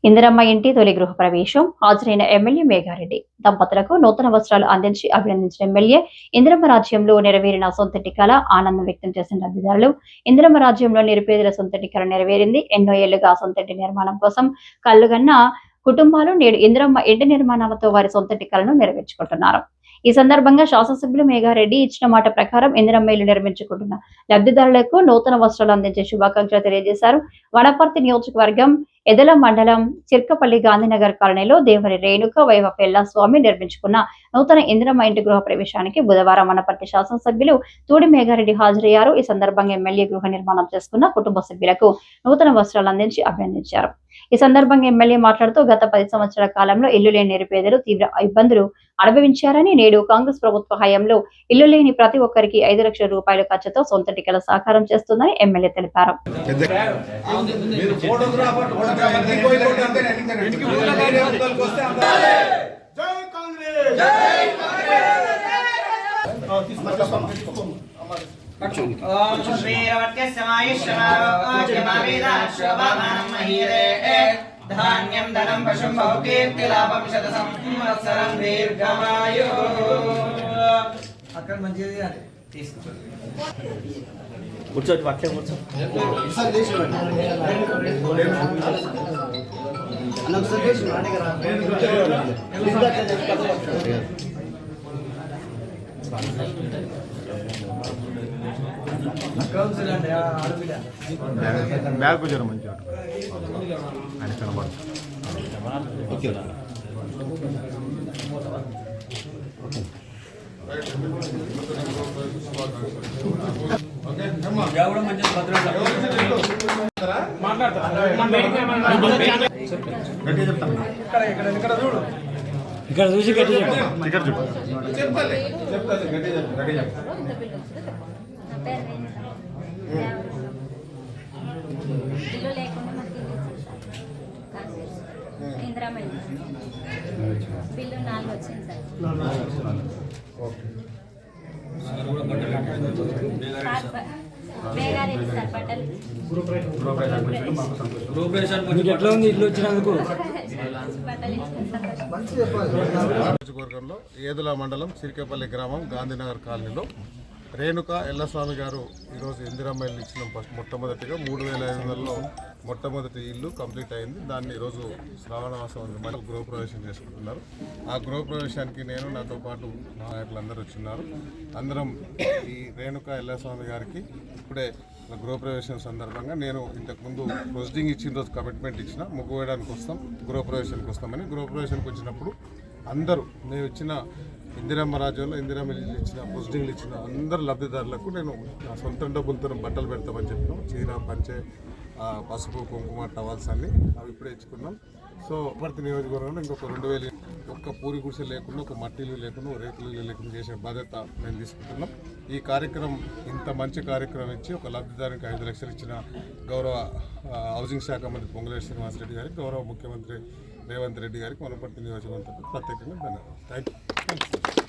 ఇందిరమ్మ ఇంటి తొలి గృహ ప్రవేశం హాజరైన ఎమ్మెల్యే మేఘారెడ్డి దంపతులకు నూతన వస్త్రాలు అందించి అభినందించిన ఎమ్మెల్యే ఇందిరమ్మ రాజ్యంలో నెరవేరిన సొంతటి కళ ఆనందం వ్యక్తం చేసిన లబ్ధిదారులు. ఇందిరమ్మ రాజ్యంలో నిరుపేదల సొంతటి కళ నెరవేరింది. ఎన్నో ఏళ్లుగా సొంతటి నిర్మాణం కోసం కళ్ళుగన్న కుటుంబాలు నేడు ఇందిరమ్మ ఇంటి నిర్మాణాలతో వారి సొంతటి కళను నెరవేర్చుకుంటున్నారు. ఈ సందర్భంగా శాసనసభ్యులు మేఘారెడ్డి ఇచ్చిన మాట ప్రకారం ఇందిరమ్మ ఇల్లు నిర్మించుకుంటున్న లబ్ధిదారులకు నూతన వస్త్రాలు అందించే శుభాకాంక్షలు తెలియజేశారు. వనపర్తి నియోజకవర్గం ఎదల మండలం చిర్కపల్లి గాంధీనగర్ కాలనీలో దేవరి రేణుక వైవ స్వామి నిర్మించుకున్న నూతన ఇందిరమ్మ ఇంటి గృహ ప్రవేశానికి బుధవారం వనపర్తి శాసనసభ్యులు తూడి మేఘారెడ్డి హాజరయ్యారు. ఈ సందర్భంగా ఎమ్మెల్యే గృహ నిర్మాణం చేసుకున్న కుటుంబ సభ్యులకు నూతన వస్త్రాలు అందించి అభినందించారు. ఈ సందర్భంగా ఎమ్మెల్యే మాట్లాడుతూ గత 10 సంవత్సరాల కాలంలో ఇల్లు లేని నిరుపేదలు తీవ్ర ఇబ్బందులు అనుభవించారని, నేడు కాంగ్రెస్ ప్రభుత్వ హయాంలో ఇల్లు లేని ప్రతి ఒక్కరికి 5 లక్షల రూపాయల ఖర్చుతో సొంత టికెల సాకారం చేస్తుందని ఎమ్మెల్యే తెలిపారు. ధాన్యం ధనం పశుం బహుకీర్తిలాభం శత సంవత్సరం దీర్ఘమాయు. అక్కడ మంచిది అని తీసుకుంటారు. కూర్చోటి అట్లే కూర్చో. బ్యాగ్ కూర్చోరు మంచిగా ఆయన కనబడు. ఇక్కడ చూసి గట్టి చెప్పాలి. ఇల్లు లేకుండా మాకు ఇందిరమ్మ బిల్లు 4 వచ్చింది సార్. మేఘారెడ్డి సార్ బట్టలు ఎట్లా ఉంది ఇల్లు వచ్చినందుకు. నియోజకవర్గంలో ఏదుల మండలం చిరికేపల్లి గ్రామం గాంధీనగర్ కాలనీలో రేణుక ఎల్లస్వామి గారు ఈరోజు ఇందిరమ్మ ఇల్లు ఇచ్చిన మొట్టమొదటిగా 3500లో మొట్టమొదటి ఇల్లు కంప్లీట్ అయింది. దాన్ని ఈరోజు శ్రావణమాసం మళ్ళీ గృహప్రవేశం చేసుకుంటున్నారు. ఆ గృహప్రవేశానికి నేను నాతో పాటు నాయకులందరూ వచ్చిన్నారు. అందరం ఈ రేణుక ఎల్లస్వామి గారికి ఇప్పుడే గృహప్రవేశం సందర్భంగా నేను ఇంతకుముందు ప్రొసీడింగ్ ఇచ్చిన రోజు కమిట్మెంట్ ఇచ్చిన ముగ్గు వేయడానికి వస్తాం, గృహప్రవేశానికి వస్తామని. గృహప్రవేశానికి వచ్చినప్పుడు అందరూ మేము ఇచ్చిన ఇందిరమ్మ రాజ్యంలో ఇందిరమ్మ ఇచ్చిన ప్రొసీడింగ్లు ఇచ్చిన అందరు లబ్ధిదారులకు నేను నా సొంత డబ్బులతో బట్టలు పెడతామని చెప్పినాం. చీర, పంచె, పసుపు, కుంకుమ, టవల్స్ అన్ని అవి ఇప్పుడే ఇచ్చుకున్నాం. సో వనపర్తి నియోజకవర్గంలో ఇంకొక 2000 ఒక్క పూరి గుడిసె లేకుండా, ఒక మట్టిలు లేకుండా, రేకులు లేకుండా చేసే బాధ్యత మేము తీసుకుంటున్నాం. ఈ కార్యక్రమం ఇంత మంచి కార్యక్రమం ఇచ్చి ఒక లబ్ధిదారునికి 5 లక్షలు ఇచ్చిన గౌరవ హౌసింగ్ శాఖ మంత్రి పొంగులేటి శ్రీనివాసరెడ్డి గారికి, గౌరవ ముఖ్యమంత్రి రేవంత్ రెడ్డి గారికి వనపర్తి నియోజకవర్గం ప్రత్యేకంగా ధన్యవాదాలు. Thank you.